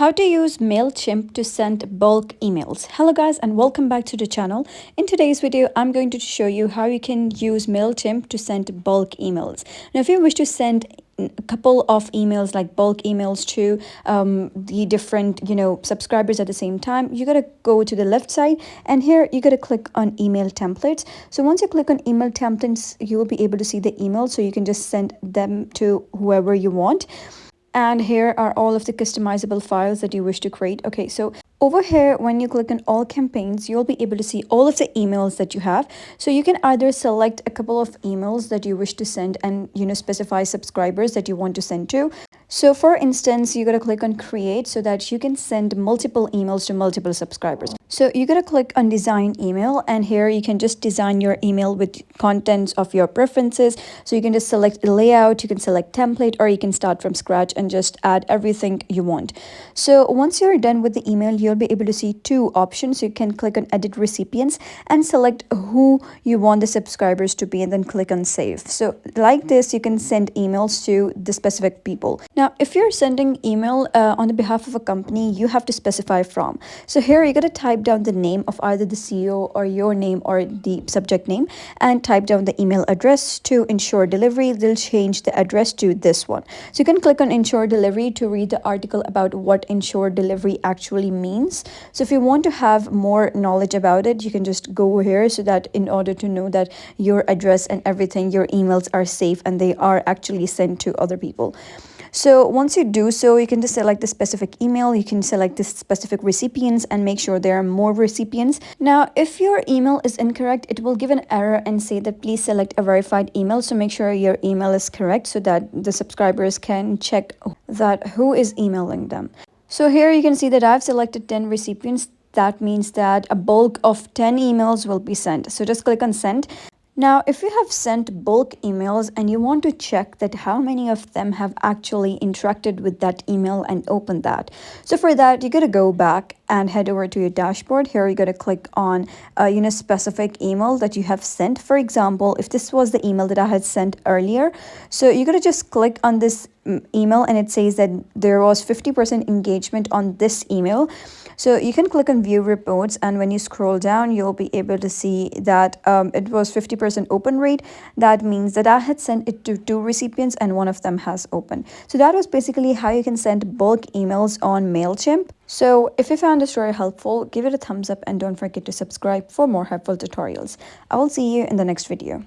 How to use MailChimp to send bulk emails. Hello guys and welcome back to the channel. In today's video, I'm going to show you how you can use MailChimp to send bulk emails. Now, if you wish to send a couple of emails like bulk emails to the different subscribers at the same time, you gotta go to the left side and here you gotta click on email templates. So once you click on email templates, you will be able to see the email, so you can just send them to whoever you want. And here are all of the customizable files that you wish to create. Okay, so over here, when you click on all campaigns, you'll be able to see all of the emails that you have. So you can either select a couple of emails that you wish to send and specify subscribers that you want to send to. So for instance, you got to click on create so that you can send multiple emails to multiple subscribers. So you got to click on design email, and here you can just design your email with contents of your preferences. So you can just select a layout, you can select template, or you can start from scratch and just add everything you want. So once you're done with the email, you'll be able to see two options. You can click on edit recipients and select who you want the subscribers to be, and then click on save. So like this, you can send emails to the specific people. Now, if you're sending email on the behalf of a company, you have to specify from. So here you got to type down the name of either the CEO or your name or the subject name, and type down the email address. To ensure delivery, they'll change the address to this one. So you can click on ensure delivery to read the article about what ensure delivery actually means. So if you want to have more knowledge about it, you can just go here, so that in order to know that your address and everything, your emails are safe and they are actually sent to other people. So once you do so, you can just select the specific email, you can select the specific recipients and make sure there are more recipients. Now, if your email is incorrect, it will give an error and say that please select a verified email. So make sure your email is correct so that the subscribers can check that who is emailing them. So here you can see that I've selected 10 recipients. That means that a bulk of 10 emails will be sent. So just click on send. Now, if you have sent bulk emails and you want to check that how many of them have actually interacted with that email and opened that. So for that, you got to go back and head over to your dashboard. Here, you got to click on specific email that you have sent. For example, if this was the email that I had sent earlier, so you got to just click on this email and it says that there was 50% engagement on this email. So you can click on view reports, and when you scroll down, you'll be able to see that it was 50% open rate. That means that I had sent it to 2 recipients and one of them has opened. So that was basically how you can send bulk emails on MailChimp. So if you found this very helpful, give it a thumbs up and don't forget to subscribe for more helpful tutorials. I will see you in the next video.